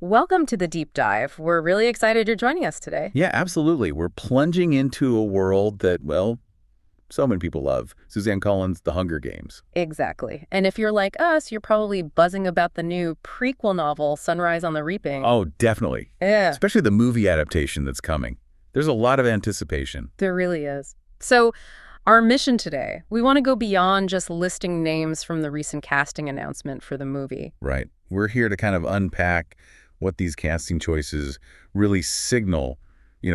Welcome to the deep dive. We're really excited you're joining us today. Yeah, absolutely. We're plunging into a world that, well, so many people love. Suzanne Collins' The Hunger Games. Exactly. And if you're like us, you're probably buzzing about the new prequel novel, Sunrise on the Reaping. Oh, definitely. Yeah, Especially the movie adaptation that's coming. There's a lot of anticipation. there really is. So, our mission today, we want to go beyond just listing names from the recent casting announcement for the movie. Right. We're here to kind of unpack what these casting choices really signal,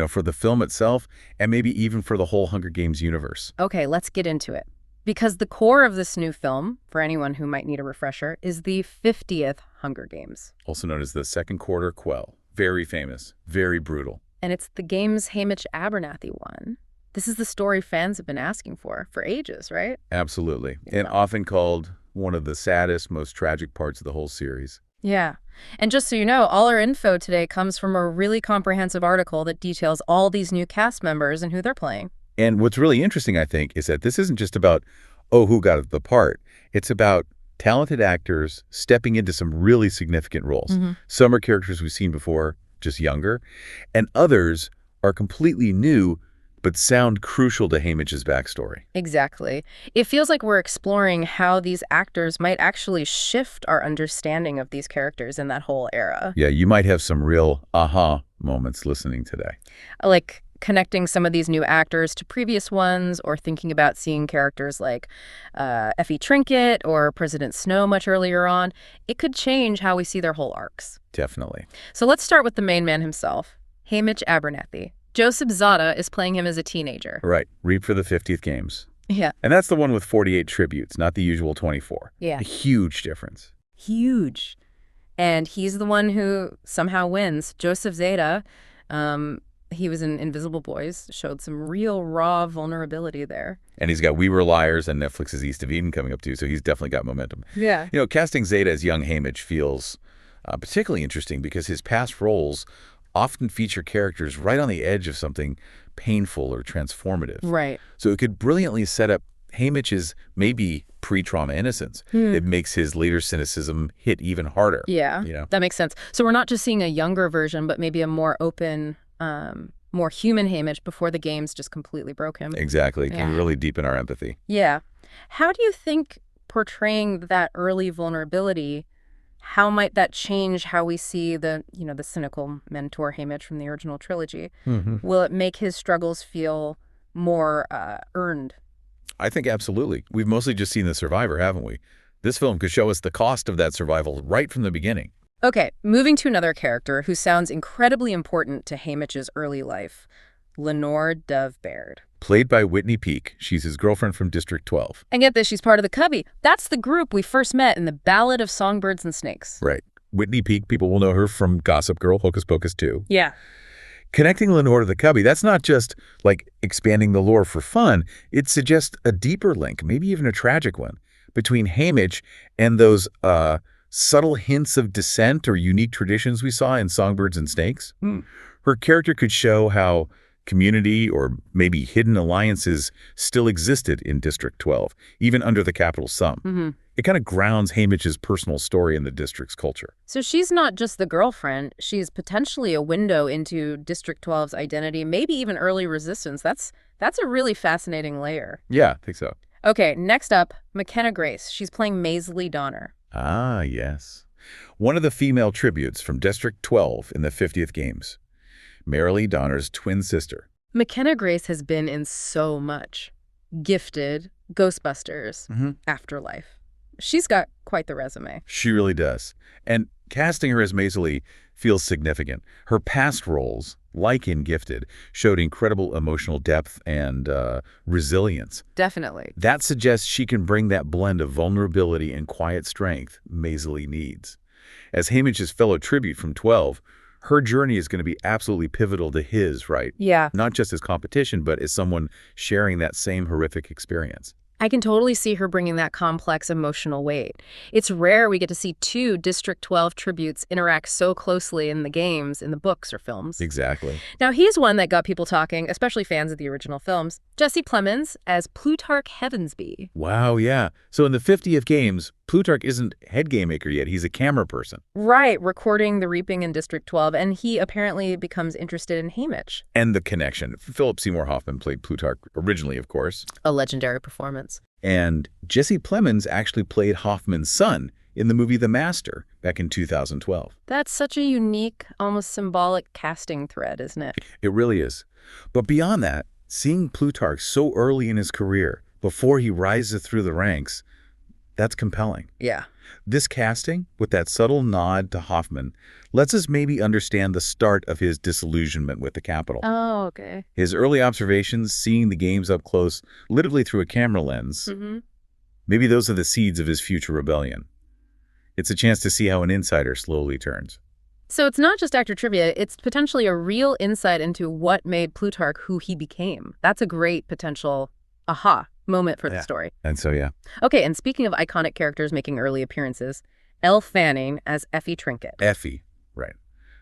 for the film itself and maybe even for the whole Hunger Games universe. Okay, let's get into it. Because the core of this new film, for anyone who might need a refresher, is the 50th Hunger Games. Also known as the Second Quarter Quell. Very famous, very brutal. And it's the game's Hamish Abernathy one. This is the story fans have been asking for ages, right? Absolutely. Yeah. And often called one of the saddest, most tragic parts of the whole series. Yeah. And just so you know, all our info today comes from a really comprehensive article that details all these new cast members and who they're playing. And what's really interesting, I think, is that this isn't just about, who got the part. It's about talented actors stepping into some really significant roles. Some are characters we've seen before, just younger, and others are completely new but sound crucial to Hamish's backstory. Exactly. It feels like we're exploring how these actors might actually shift our understanding of these characters in that whole era. Yeah, you might have some real aha moments listening today. Like connecting some of these new actors to previous ones, or thinking about seeing characters like Effie Trinket or President Snow much earlier on. It could change how we see their whole arcs. Definitely. So let's start with the main man himself, Hamish Abernathy. Joseph Zada is playing him as a teenager. Right. Read for the 50th Games. Yeah. And that's the one with 48 tributes, not the usual 24. Yeah. A huge difference. Huge. And he's the one who somehow wins. Joseph Zada, he was in Invisible Boys, showed some real raw vulnerability there. And he's got We Were Liars and Netflix's East of Eden coming up too, so he's definitely got momentum. Yeah. Casting Zeta as young Hamish feels particularly interesting because his past roles often feature characters right on the edge of something painful or transformative. Right. So it could brilliantly set up Hamish's maybe pre-trauma innocence. It makes his later cynicism hit even harder. Yeah, that makes sense. So we're not just seeing a younger version, but maybe a more open, more human Hamish before the games just completely broke him. Exactly. It can Yeah. really deepen our empathy. Yeah. How do you think portraying that early vulnerability, how might that change how we see the cynical mentor Hamish from the original trilogy? Will it make his struggles feel more earned? I think absolutely. We've mostly just seen the survivor, haven't we? This film could show us the cost of that survival right from the beginning. Okay, moving to another character who sounds incredibly important to Hamish's early life, Lenore Dove Baird. Played by Whitney Peake. She's his girlfriend from District 12. And get this, she's part of the Cubby. That's the group we first met in the Ballad of Songbirds and Snakes. Right. Whitney Peake, people will know her from Gossip Girl, Hocus Pocus 2. Yeah. Connecting Lenore to the Cubby, that's not just like expanding the lore for fun. It suggests a deeper link, maybe even a tragic one, between Hamish and those subtle hints of dissent or unique traditions we saw in Songbirds and Snakes. Her character could show how community or maybe hidden alliances still existed in District 12, even under the capital sum. It kind of grounds Hamish's personal story in the district's culture. So she's not just the girlfriend. She's potentially a window into District 12's identity, maybe even early resistance. That's a really fascinating layer. Yeah, I think so. Okay, next up, McKenna Grace. She's playing Maisley Donner. Ah, yes. One of the female tributes from District 12 in the 50th Games. Marilee Donner's twin sister. McKenna Grace has been in so much. Gifted, Ghostbusters, Afterlife. She's got quite the resume. She really does. And casting her as Maisley feels significant. Her past roles, like in Gifted, showed incredible emotional depth and resilience. Definitely. That suggests she can bring that blend of vulnerability and quiet strength Maisley needs. As Hamish's fellow tribute from 12, her journey is going to be absolutely pivotal to his, right? Yeah. Not just as competition, but as someone sharing that same horrific experience. I can totally see her bringing that complex emotional weight. It's rare we get to see two District 12 tributes interact so closely in the games, in the books or films. Exactly. Now, he's one that got people talking, especially fans of the original films. Jesse Plemons as Plutarch Heavensby. Wow, yeah. So in the 50th Games, Plutarch isn't head game maker yet. He's a camera person. Right, recording the reaping in District 12, and he apparently becomes interested in Haymitch. And the connection. Philip Seymour Hoffman played Plutarch originally, of course. A legendary performance. And Jesse Plemons actually played Hoffman's son in the movie The Master back in 2012. That's such a unique, almost symbolic casting thread, isn't it? It really is. But beyond that, seeing Plutarch so early in his career, before he rises through the ranks, that's compelling. Yeah. This casting, with that subtle nod to Hoffman, lets us maybe understand the start of his disillusionment with the Capitol. Oh, okay. His early observations, seeing the games up close, literally through a camera lens, maybe those are the seeds of his future rebellion. It's a chance to see how an insider slowly turns. So it's not just actor trivia, it's potentially a real insight into what made Plutarch who he became. That's a great potential aha moment for the story. And so, yeah. Okay, and speaking of iconic characters making early appearances, Elle Fanning as Effie Trinket. Effie, right.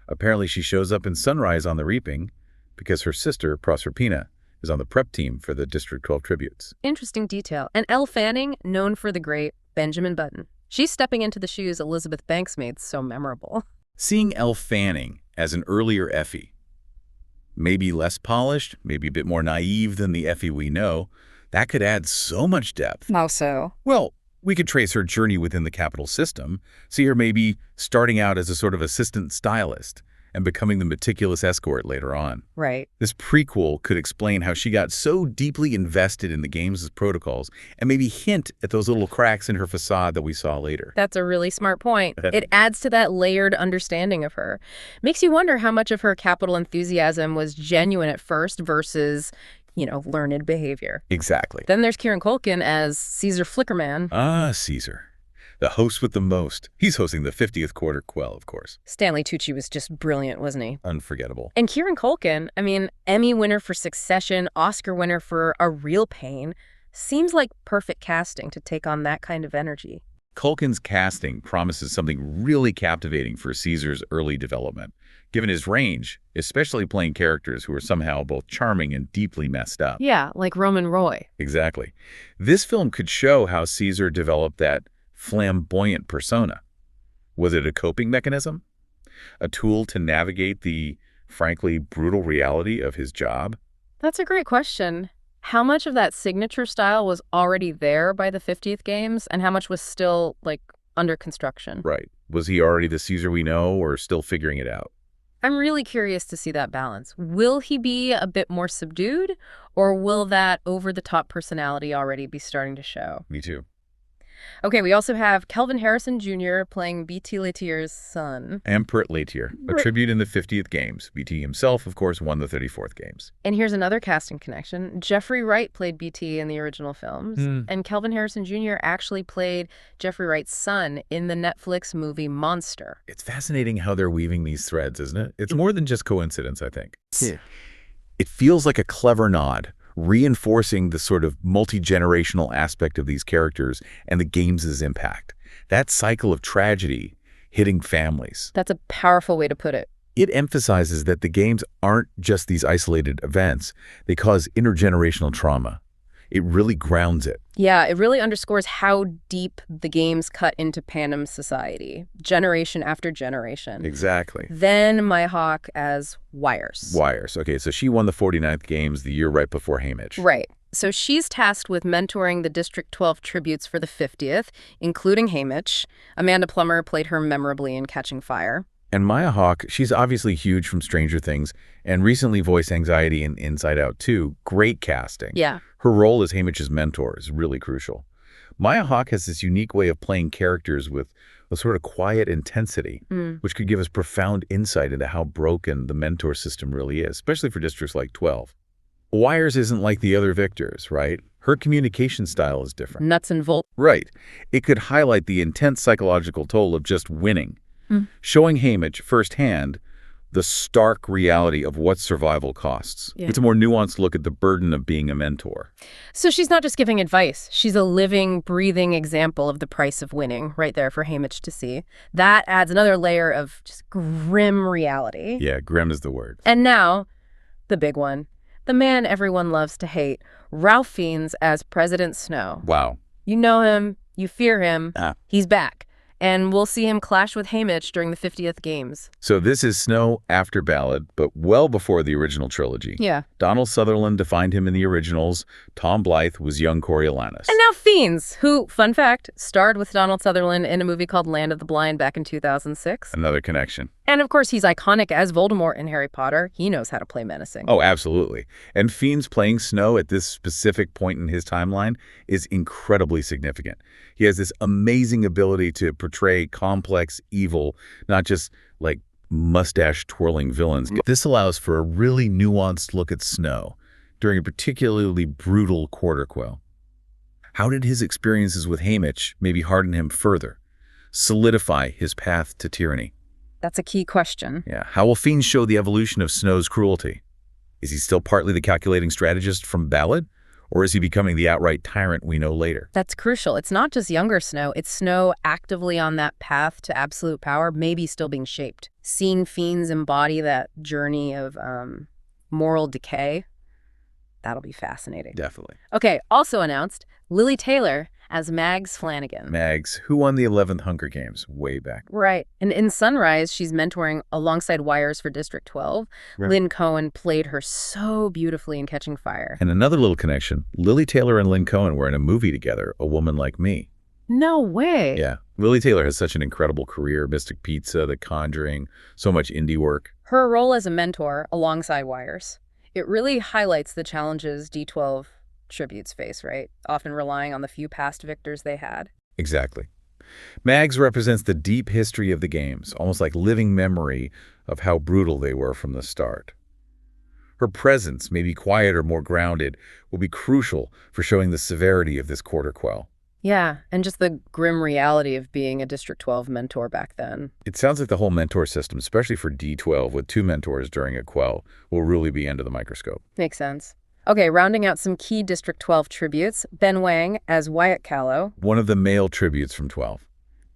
Apparently she shows up in Sunrise on the Reaping because her sister, Proserpina, is on the prep team for the District 12 tributes. Interesting detail. And Elle Fanning, known for the great Benjamin Button. She's stepping into the shoes Elizabeth Banks made so memorable. Seeing Elle Fanning as an earlier Effie, maybe less polished, maybe a bit more naive than the Effie we know, that could add so much depth. How so? Well, we could trace her journey within the Capitol system, see her maybe starting out as a sort of assistant stylist and becoming the meticulous escort later on. Right. This prequel could explain how she got so deeply invested in the game's protocols and maybe hint at those little cracks in her facade that we saw later. That's a really smart point. It adds to that layered understanding of her. Makes you wonder how much of her Capitol enthusiasm was genuine at first versus, learned behavior. Exactly. Then there's Kieran Culkin as Caesar Flickerman. Ah, Caesar. The host with the most. He's hosting the 50th Quarter Quell, of course. Stanley Tucci was just brilliant, wasn't he? Unforgettable. And Kieran Culkin, Emmy winner for Succession, Oscar winner for A Real Pain, seems like perfect casting to take on that kind of energy. Culkin's casting promises something really captivating for Caesar's early development, given his range, especially playing characters who are somehow both charming and deeply messed up. Yeah, like Roman Roy. Exactly. This film could show how Caesar developed that flamboyant persona. Was it a coping mechanism? A tool to navigate the, frankly, brutal reality of his job? That's a great question. How much of that signature style was already there by the 50th Games, and how much was still, under construction? Right. Was he already the Caesar we know, or still figuring it out? I'm really curious to see that balance. Will he be a bit more subdued, or will that over-the-top personality already be starting to show? Me too. Okay, we also have Kelvin Harrison Jr. playing B.T. Letier's son. Emperor Letier, a tribute in the 50th Games. B.T. himself, of course, won the 34th Games. And here's another casting connection. Jeffrey Wright played B.T. in the original films, and Kelvin Harrison Jr. actually played Jeffrey Wright's son in the Netflix movie Monster. It's fascinating how they're weaving these threads, isn't it? It's more than just coincidence, I think. Yeah. It feels like a clever nod, reinforcing the sort of multi-generational aspect of these characters and the games' impact. That cycle of tragedy hitting families. That's a powerful way to put it. It emphasizes that the games aren't just these isolated events. They cause intergenerational trauma. It really grounds it. Yeah, it really underscores how deep the games cut into Panem society, generation after generation. Exactly. Then Myhawk as Wires. Wires. Okay, so she won the 49th Games the year right before Haymitch. Right. So she's tasked with mentoring the District 12 tributes for the 50th, including Haymitch. Amanda Plummer played her memorably in Catching Fire. And Maya Hawke, she's obviously huge from Stranger Things and recently voiced Anxiety in Inside Out 2. Great casting. Yeah. Her role as Haymitch's mentor is really crucial. Maya Hawke has this unique way of playing characters with a sort of quiet intensity, which could give us profound insight into how broken the mentor system really is, especially for districts like 12. Wires isn't like the other victors, right? Her communication style is different. Nuts and bolts. Right. It could highlight the intense psychological toll of just winning, showing Haymitch firsthand the stark reality of what survival costs. Yeah. It's a more nuanced look at the burden of being a mentor. So she's not just giving advice. She's a living, breathing example of the price of winning right there for Haymitch to see. That adds another layer of just grim reality. Yeah, grim is the word. And now, the big one. The man everyone loves to hate, Ralph Fiennes as President Snow. Wow. You know him. You fear him. Ah. He's back. And we'll see him clash with Haymitch during the 50th games. So this is Snow after Ballad, but well before the original trilogy. Yeah. Donald Sutherland defined him in the originals. Tom Blythe was young Coriolanus. And now Fiennes, who, fun fact, starred with Donald Sutherland in a movie called Land of the Blind back in 2006. Another connection. And of course, he's iconic as Voldemort in Harry Potter. He knows how to play menacing. Oh, absolutely. And Fiennes playing Snow at this specific point in his timeline is incredibly significant. He has this amazing ability to portray complex evil, not just like mustache-twirling villains. This allows for a really nuanced look at Snow during a particularly brutal quarter quell. How did his experiences with Haymitch maybe harden him further, solidify his path to tyranny? That's a key question. Yeah. How will Fiennes show the evolution of Snow's cruelty? Is he still partly the calculating strategist from Ballad? Or is he becoming the outright tyrant we know later? That's crucial. It's not just younger Snow. It's Snow actively on that path to absolute power, maybe still being shaped. Seeing Fiennes embody that journey of moral decay, that'll be fascinating. Definitely. Okay, also announced, Lily Taylor as Mags Flanagan. Mags, who won the 11th Hunger Games way back. Right. And in Sunrise, she's mentoring alongside Wires for District 12. Right. Lynn Cohen played her so beautifully in Catching Fire. And another little connection, Lily Taylor and Lynn Cohen were in a movie together, A Woman Like Me. No way. Yeah. Lily Taylor has such an incredible career, Mystic Pizza, The Conjuring, so much indie work. Her role as a mentor alongside Wires, it really highlights the challenges D12 tributes face, right? Often relying on the few past victors they had. Exactly. Mags represents the deep history of the games, almost like living memory of how brutal they were from the start. Her presence, maybe quieter, more grounded, will be crucial for showing the severity of this quarter quell. Yeah, and just the grim reality of being a District 12 mentor back then. It sounds like the whole mentor system, especially for D12 with 2 mentors during a quell, will really be under the microscope. Makes sense. Okay, rounding out some key District 12 tributes, Ben Wang as Wyatt Callow. One of the male tributes from 12.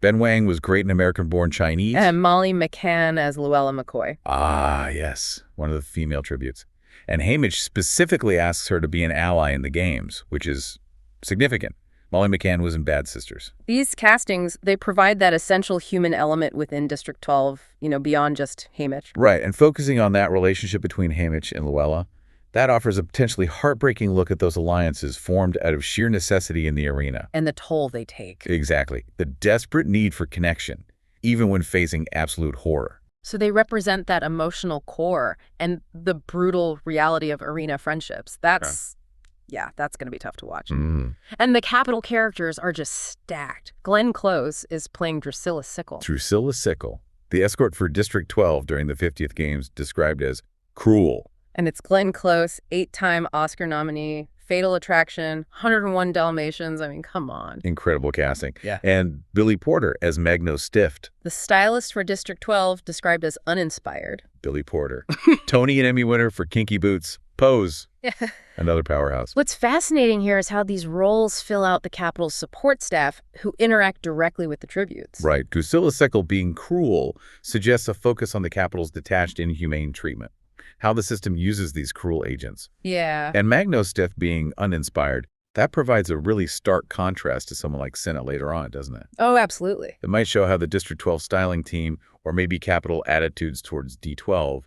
Ben Wang was great in American-born Chinese. And Molly McCann as Luella McCoy. Ah, yes, one of the female tributes. And Haymitch specifically asks her to be an ally in the games, which is significant. Molly McCann was in Bad Sisters. These castings, they provide that essential human element within District 12, beyond just Haymitch. Right, and focusing on that relationship between Haymitch and Luella, that offers a potentially heartbreaking look at those alliances formed out of sheer necessity in the arena. And the toll they take. Exactly. The desperate need for connection, even when facing absolute horror. So they represent that emotional core and the brutal reality of arena friendships. That's going to be tough to watch. Mm. And the capital characters are just stacked. Glenn Close is playing Drusilla Sickle. Drusilla Sickle, the escort for District 12 during the 50th Games, described as cruel. And it's Glenn Close, 8-time Oscar nominee, Fatal Attraction, 101 Dalmatians. I mean, come on. Incredible casting. Yeah. And Billy Porter as Magno Stift. The stylist for District 12 described as uninspired. Billy Porter. Tony and Emmy winner for Kinky Boots. Pose. Yeah. Another powerhouse. What's fascinating here is how these roles fill out the Capitol's support staff who interact directly with the tributes. Right. Drusilla Sickle being cruel suggests a focus on the Capitol's detached, inhumane treatment. How the system uses these cruel agents. Yeah. And Magno Stift being uninspired, that provides a really stark contrast to someone like Senna later on, doesn't it? Oh, absolutely. It might show how the District 12 styling team, or maybe Capitol attitudes towards D12,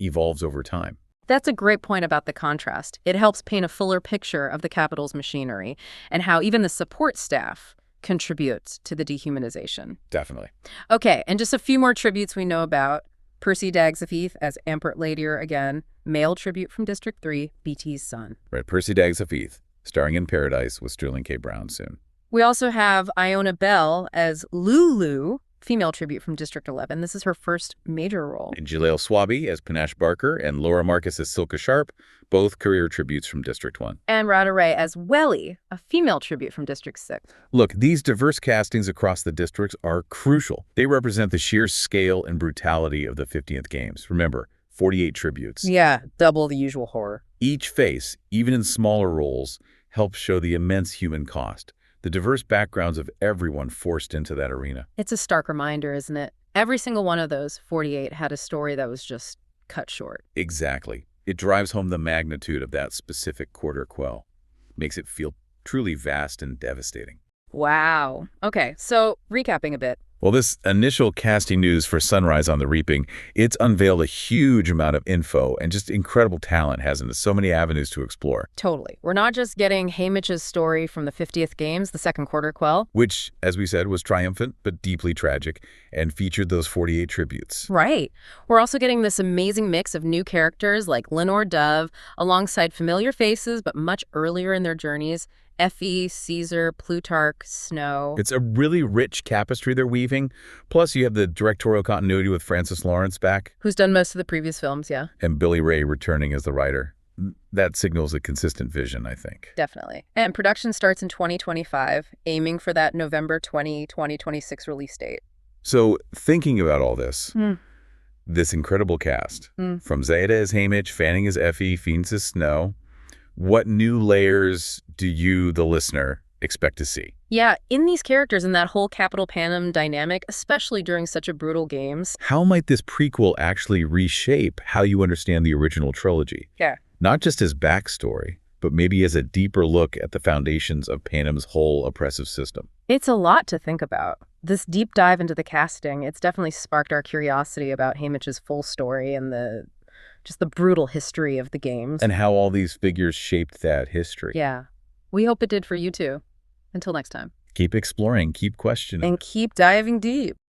evolves over time. That's a great point about the contrast. It helps paint a fuller picture of the Capitol's machinery and how even the support staff contributes to the dehumanization. Definitely. Okay, and just a few more tributes we know about. Percy Dagsafith as Ampert Ladier again, male tribute from District 3, BT's son. Right, Percy Dagsafith, starring in Paradise with Sterling K. Brown soon. We also have Iona Bell as Lulu, female tribute from District 11. This is her first major role. And Jaleel Swaby as Panache Barker and Laura Marcus as Silka Sharp, both career tributes from District 1. And Rada Ray as Welly, a female tribute from District 6. Look, these diverse castings across the districts are crucial. They represent the sheer scale and brutality of the 50th Games. Remember, 48 tributes. Yeah, double the usual horror. Each face, even in smaller roles, helps show the immense human cost, the diverse backgrounds of everyone forced into that arena. It's a stark reminder, isn't it? Every single one of those 48 had a story that was just cut short. Exactly. It drives home the magnitude of that specific quarter quell. Makes it feel truly vast and devastating. Wow. Okay, so recapping a bit. Well, this initial casting news for Sunrise on the Reaping, it's unveiled a huge amount of info and just incredible talent, hasn't it? So many avenues to explore. Totally. We're not just getting Haymitch's story from the 50th games, the second quarter quell. Which, as we said, was triumphant but deeply tragic and featured those 48 tributes. Right. We're also getting this amazing mix of new characters like Lenore Dove, alongside familiar faces but much earlier in their journeys. Effie, Caesar, Plutarch, Snow. It's a really rich tapestry they're weaving. Plus, you have the directorial continuity with Francis Lawrence back. Who's done most of the previous films, yeah. And Billy Ray returning as the writer. That signals a consistent vision, I think. Definitely. And production starts in 2025, aiming for that November 2026 release date. So, thinking about all this incredible cast, from Zeta as Haymitch, Fanning as Effie, Fiennes as Snow, what new layers do you, the listener, expect to see? Yeah, in these characters and that whole Capital Panem dynamic, especially during such a brutal games. How might this prequel actually reshape how you understand the original trilogy? Yeah. Not just as backstory, but maybe as a deeper look at the foundations of Panem's whole oppressive system. It's a lot to think about. This deep dive into the casting, it's definitely sparked our curiosity about Haymitch's full story and just the brutal history of the games. And how all these figures shaped that history. Yeah. We hope it did for you too. Until next time. Keep exploring, keep questioning. And keep diving deep.